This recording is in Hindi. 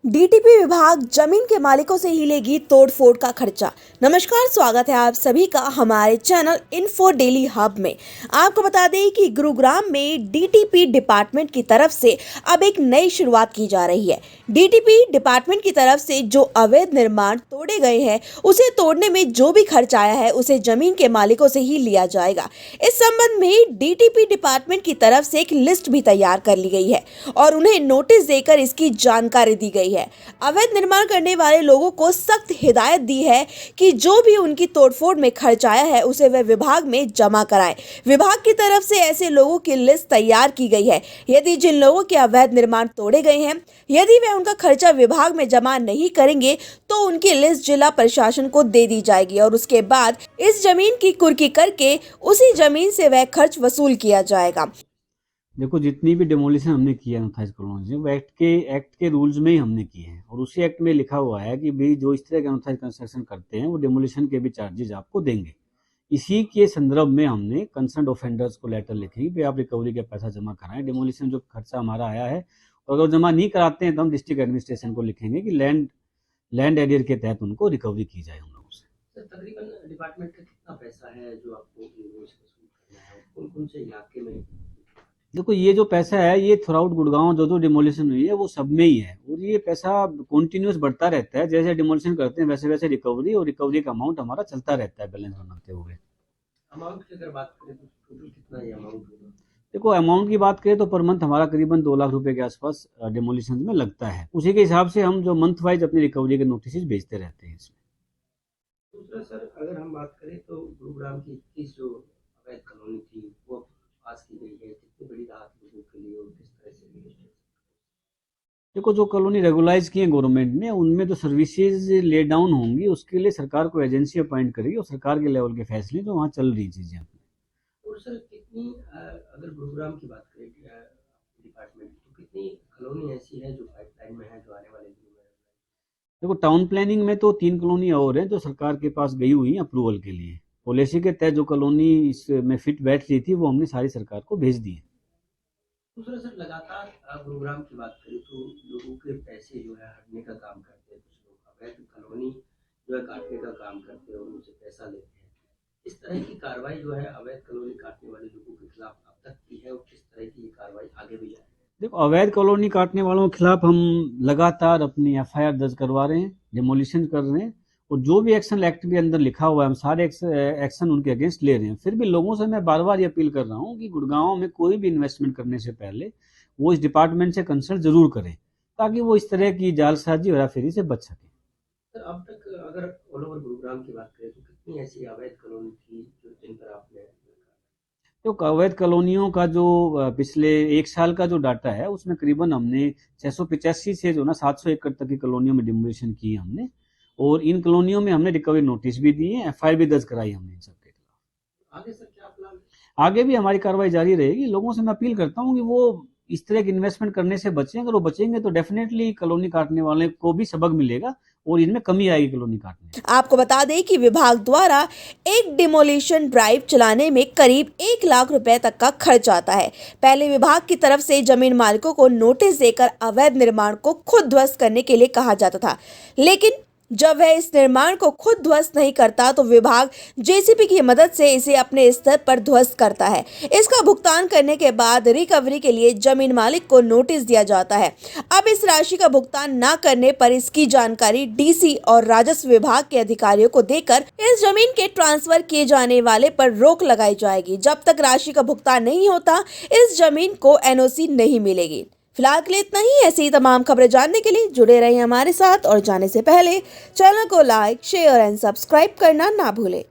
डीटीपी विभाग जमीन के मालिकों से ही लेगी तोड़फोड़ का खर्चा। नमस्कार, स्वागत है आप सभी का हमारे चैनल इन्फो डेली हब में। आपको बता दें कि गुरुग्राम में डीटीपी डिपार्टमेंट की तरफ से अब एक नई शुरुआत की जा रही है। डीटीपी डिपार्टमेंट की तरफ से जो अवैध निर्माण तोड़े गए हैं, उसे तोड़ने में जो भी खर्च आया है उसे जमीन के मालिकों से ही लिया जाएगा। इस संबंध में डीटीपी डिपार्टमेंट की तरफ से एक लिस्ट भी तैयार कर ली गई है और उन्हें नोटिस देकर इसकी जानकारी दी गई है। अवैध निर्माण करने वाले लोगों को सख्त हिदायत दी है कि जो भी उनकी तोड़फोड़ में खर्च आया है उसे वे विभाग में जमा कराएं। विभाग की तरफ से ऐसे लोगों की लिस्ट तैयार की गई है। यदि जिन लोगों के अवैध निर्माण तोड़े गए हैं, यदि वे उनका खर्चा विभाग में जमा नहीं करेंगे तो उनकी लिस्ट जिला प्रशासन को दे दी जाएगी और उसके बाद इस जमीन की कुर्की करके उसी जमीन से वह खर्च वसूल किया जाएगा। देखो, जितनी भी डिमोलिशन हमने किया अनऑथराइज्ड कॉलोनी वो एक्ट के रूल्स में ही हमने किए हैं और उसी एक्ट में लिखा हुआ है कि भाई जो इस तरह के अनऑथराइज्ड कंस्ट्रक्शन करते हैं वो डिमोलिशन के भी चार्जेज आपको देंगे। इसी के संदर्भ में हमने कंसर्न ऑफेंडर्स को लेटर लिखी कि आप रिकवरी का पैसा जमा कराएं, डिमोलिशन जो खर्चा हमारा आया है, और अगर जमा नहीं कराते हैं तो हम डिस्ट्रिक्ट एडमिनिस्ट्रेशन को लिखेंगे कि लैंड एरियर के तहत उनको रिकवरी की जाए उन लोगों से। तकरीबन डिपार्टमेंट का कितना पैसा है जो आपको वसूल करना है, कौन-कौन से इलाके में? देखो, ये जो पैसा है ये थ्रू आउट गुड़गांव जो डिमोलिशन हुई है वो सब में ही है और ये पैसा कॉन्टिन्यूस बढ़ता रहता है। जैसे डिमोलिशन करते हैं वैसे वैसे रिकवरी का अमाउंट हमारा चलता रहता है बैलेंस बनाते हुए। अमाउंट की अगर बात करें तो टोटल कितना ये अमाउंट होगा? देखो, अमाउंट की बात करें तो पर मंथ हमारा करीबन 2 लाख रुपए के आसपास डिमोलिशन में लगता है। उसी के हिसाब से हम जो मंथ वाइज अपनी रिकवरी के नोटिस भेजते रहते हैं इसमें। दूसरा सर, अगर हम बात करें तो गुरुग्राम की 21 जो अवैध कॉलोनी थी वो पास की गई है, कितनी बड़ी राहत लोगों के लिए और किस तरह से? देखो, जो कॉलोनी रेगुलाइज की है गवर्नमेंट ने, उनमें जो सर्विसेज ले डाउन होंगी उसके लिए सरकार को एजेंसी अपॉइंट करेगी और सरकार के लेवल के फैसले जो वहाँ चल रही चीजें। और सर कितनी अगर गुरुग्राम की बात करें डिपार्टमेंट तो कितनी कॉलोनी ऐसी है जो पाइपलाइन में है जो आने वाले दिनों में? देखो, टाउन प्लानिंग में तो 3 कॉलोनी और हैं जो सरकार के पास गई हुई है अप्रूवल के लिए। पॉलिसी के तहत जो कॉलोनी इसमें फिट बैठ रही थी वो हमने सारी सरकार को भेज दी है। दूसरा सर, लगातार गुरुग्राम की बात करें तो लोगों के पैसे जो है हटने का काम करते हैं, कुछ लोग अवैध कॉलोनी जो है काटने का काम करते हैं और उनसे पैसा लेते हैं। इस तरह की कार्रवाई जो है अवैध कॉलोनी काटने वाले लोगों के खिलाफ अब तक की है और किस तरह की ये कार्रवाई आगे भी जाएगी? देखो, अवैध कॉलोनी काटने वालों के खिलाफ हम लगातार अपनी एफआईआर दर्ज करवा रहे हैं, डिमोलिशन कर रहे हैं और जो भी एक्शन एक्ट के अंदर लिखा हुआ है हम सारे एक्शन उनके अगेंस्ट ले रहे हैं। फिर भी लोगों से मैं बार बार ये अपील कर रहा हूँ कि गुड़गांव में कोई भी इन्वेस्टमेंट करने से पहले वो इस डिपार्टमेंट से कंसल्ट जरूर करें ताकि वो इस तरह की जालसाजी और हेराफेरी से बच सके। सर, अब तक अगर ऑल ओवर गुरुग्राम की बात करें तो कितनी ऐसी अवैध कॉलोनी थी जो जिन पर आपने? तो अवैध कॉलोनियों का जो पिछले 1 साल का जो डाटा है उसमें करीबन हमने 685 से जो ना 700 एकड़ तक की कॉलोनियों में डिमोलिशन की हमने और इन कॉलोनियों में हमने रिकवरी नोटिस भी दिए, एफआईआर भी दर्ज कराई हमने इन सबके खिलाफ। आगे सर क्या प्लान है? आगे भी हमारी कार्रवाई जारी रहेगी। लोगों से मैं अपील करता हूँ कि वो इस तरह की इन्वेस्टमेंट करने से बचें। अगर वो बचेंगे तो डेफिनेटली कॉलोनी काटने वाले को भी सबक मिलेगा और इनमें कमी आएगी कॉलोनी काटने। आपको बता दें कि विभाग द्वारा एक डिमोलिशन ड्राइव चलाने में करीब 1 लाख रुपए तक का खर्च आता है। पहले विभाग की तरफ से जमीन मालिकों को नोटिस देकर अवैध निर्माण को खुद ध्वस्त करने के लिए कहा जाता था, लेकिन जब वह इस निर्माण को खुद ध्वस्त नहीं करता तो विभाग जेसीबी की मदद से इसे अपने स्तर पर ध्वस्त करता है। इसका भुगतान करने के बाद रिकवरी के लिए जमीन मालिक को नोटिस दिया जाता है। अब इस राशि का भुगतान न करने पर इसकी जानकारी डीसी और राजस्व विभाग के अधिकारियों को देकर इस जमीन के ट्रांसफर किए जाने वाले पर रोक लगाई जाएगी। जब तक राशि का भुगतान नहीं होता इस जमीन को एनओसी नहीं मिलेगी। फिलहाल के लिए इतना ही। ऐसी ही तमाम खबरें जानने के लिए जुड़े रहें हमारे साथ और जाने से पहले चैनल को लाइक, शेयर एंड सब्सक्राइब करना ना भूलें।